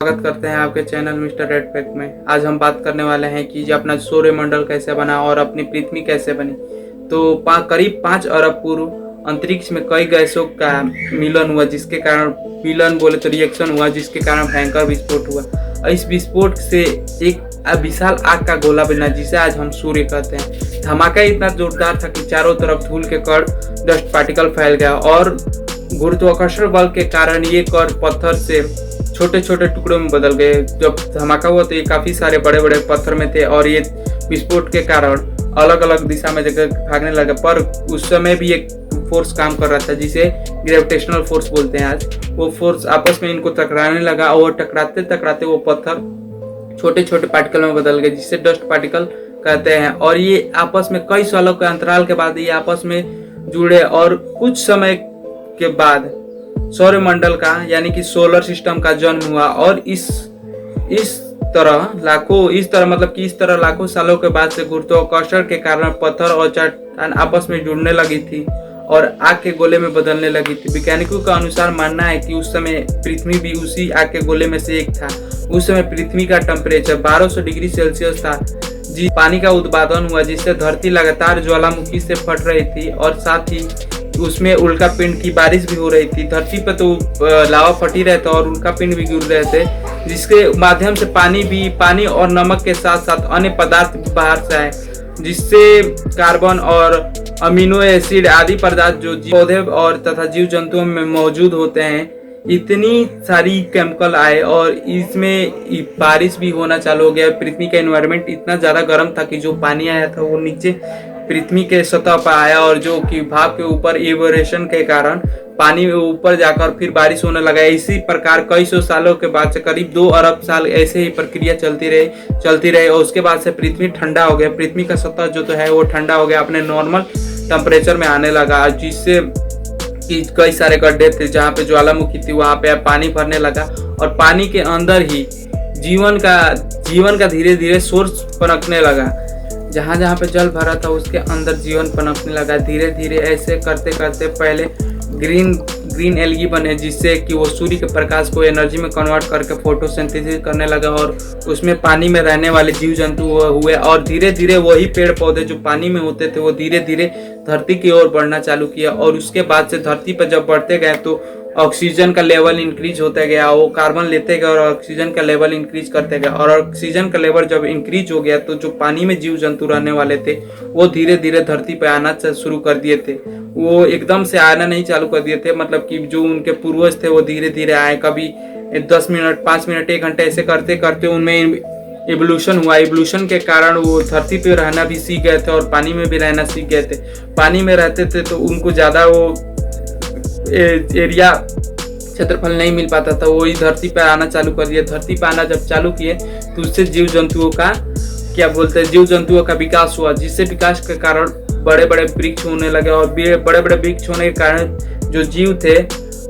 स्वागत करते हैं आपके चैनल मिस्टर रेड फैक्ट में। आज हम बात करने वाले हैं कि जो अपना सौरमंडल कैसे बना और अपनी पृथ्वी कैसे बनी। तो करीब 5 अरब पूर्व अंतरिक्ष में कई गैसों का मिलन हुआ, जिसके कारण मिलन बोले तो रिएक्शन हुआ, जिसके कारण भयंकर विस्फोट हुआ। और इस विस्फोट से एक विशाल आग का गोला बना, जिसे आज हम सूर्य कहते हैं। धमाका इतना जोरदार था कि चारों तरफ धूल के कण, डस्ट पार्टिकल फैल गया और गुरुत्वाकर्षण बल के कारण ये कण पत्थर से छोटे छोटे टुकड़ों में बदल गए। जब धमाका हुआ तो ये काफी सारे बड़े बड़े पत्थर में थे और ये विस्फोट के कारण अलग अलग दिशा में जगह भागने लगे। पर उस समय भी एक फोर्स काम कर रहा था, जिसे ग्रेविटेशनल फोर्स बोलते हैं। आज वो फोर्स आपस में इनको टकराने लगा और टकराते टकराते वो पत्थर छोटे छोटे पार्टिकल में बदल गए, जिसे डस्ट पार्टिकल कहते हैं। और ये आपस में कई सालों के अंतराल के बाद ये आपस में जुड़े और कुछ समय के बाद सौरमंडल का यानी कि सोलर सिस्टम का जन्म हुआ। और इस तरह लाखों सालों के बाद से गुरुत्वाकर्षण के कारण पत्थर और चट्टान आपस में जुड़ने लगी थी और आग के गोले में बदलने लगी थी। वैज्ञानिकों का अनुसार मानना है कि उस समय पृथ्वी भी उसी आग के गोले में से एक था। उस समय पृथ्वी का टेम्परेचर 1200 डिग्री सेल्सियस था। पानी का उत्पादन हुआ, जिससे धरती लगातार ज्वालामुखी से फट रही थी और साथ ही उसमें उल्का पिंड की बारिश भी हो रही थी। धरती पर तो लावा फटी रहे थे और उल्का पिंड भी गिर रहे थे, जिसके माध्यम से पानी और नमक के साथ साथ अन्य पदार्थ बाहर से आए, जिससे कार्बन और अमीनो एसिड आदि पदार्थ जो पौधे और तथा जीव जंतुओं में मौजूद होते हैं, इतनी सारी केमिकल आए और इसमें बारिश भी होना चालू हो गया। पृथ्वी का एनवायरनमेंट इतना ज्यादा गर्म था कि जो पानी आया था वो नीचे पृथ्वी के सतह पर आया और जो कि भाप के ऊपर इवेपोरेशन के कारण पानी ऊपर जाकर फिर बारिश होने लगा। इसी प्रकार कई सौ सालों के बाद से करीब 2 अरब साल ऐसे ही प्रक्रिया चलती रही और उसके बाद से पृथ्वी ठंडा हो गया। पृथ्वी का सतह जो तो है वो ठंडा हो गया, अपने नॉर्मल टेम्परेचर में आने लगा, जिससे कि कई सारे गड्ढे थे जहाँ पे ज्वालामुखी थी, वहां पे पानी भरने लगा और पानी के अंदर ही जीवन का धीरे धीरे सोर्स पनपने लगा। जहाँ जहाँ पे जल भरा था उसके अंदर जीवन पनपने लगा। धीरे धीरे ऐसे करते करते पहले ग्रीन एल्गी बने, जिससे कि वो सूर्य के प्रकाश को एनर्जी में कन्वर्ट करके फोटोसिंथेसिस करने लगा और उसमें पानी में रहने वाले जीव जंतु हुए। और धीरे धीरे वही पेड़ पौधे जो पानी में होते थे वो धीरे धीरे धरती की ओर बढ़ना चालू किया। और उसके बाद से धरती पर जब बढ़ते गए तो ऑक्सीजन का लेवल इंक्रीज होता गया, वो कार्बन लेते गए और ऑक्सीजन का लेवल इंक्रीज करते गए। और ऑक्सीजन का लेवल जब इंक्रीज हो गया तो जो पानी में जीव जंतु रहने वाले थे वो धीरे धीरे धरती पे आना शुरू कर दिए थे। वो एकदम से आना नहीं चालू कर दिए थे, मतलब कि जो उनके पूर्वज थे वो धीरे धीरे आए। कभी 10 मिनट, 5 मिनट, 1 घंटे ऐसे करते करते उनमें इवोल्यूशन हुआ। इवोल्यूशन के कारण वो धरती पे रहना भी सीख गए थे और पानी में भी रहना सीख गए थे। पानी में रहते थे तो उनको ज्यादा वो एरिया क्षेत्रफल नहीं मिल पाता था, वो धरती पर आना चालू कर दिया। धरती पर आना जब चालू किए तो उससे जीव जंतुओं का विकास हुआ, जिससे विकास के कारण बड़े बड़े वृक्ष होने लगे। और बड़े बड़े वृक्ष होने के कारण जो जीव थे,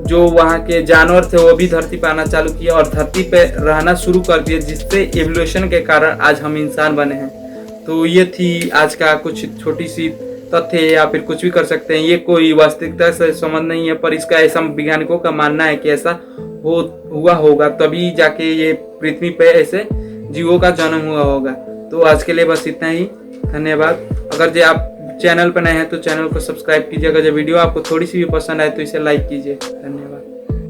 जो वहाँ के जानवर थे, वो भी धरती पर आना चालू किया और धरती पे रहना शुरू कर दिए, जिससे एवोल्यूशन के कारण आज हम इंसान बने हैं। तो ये थी आज का कुछ छोटी सी तथ्य, या फिर कुछ भी कर सकते हैं। ये कोई वास्तविकता से संबंध नहीं है, पर इसका ऐसा वैज्ञानिकों का मानना है कि ऐसा हुआ होगा, तभी जाके ये पृथ्वी पे ऐसे जीवों का जन्म हुआ होगा। तो आज के लिए बस इतना ही, धन्यवाद। अगर जो आप चैनल पर नए हैं तो चैनल को सब्सक्राइब कीजिए। अगर जो वीडियो आपको थोड़ी सी भी पसंद आए तो इसे लाइक कीजिए। धन्यवाद।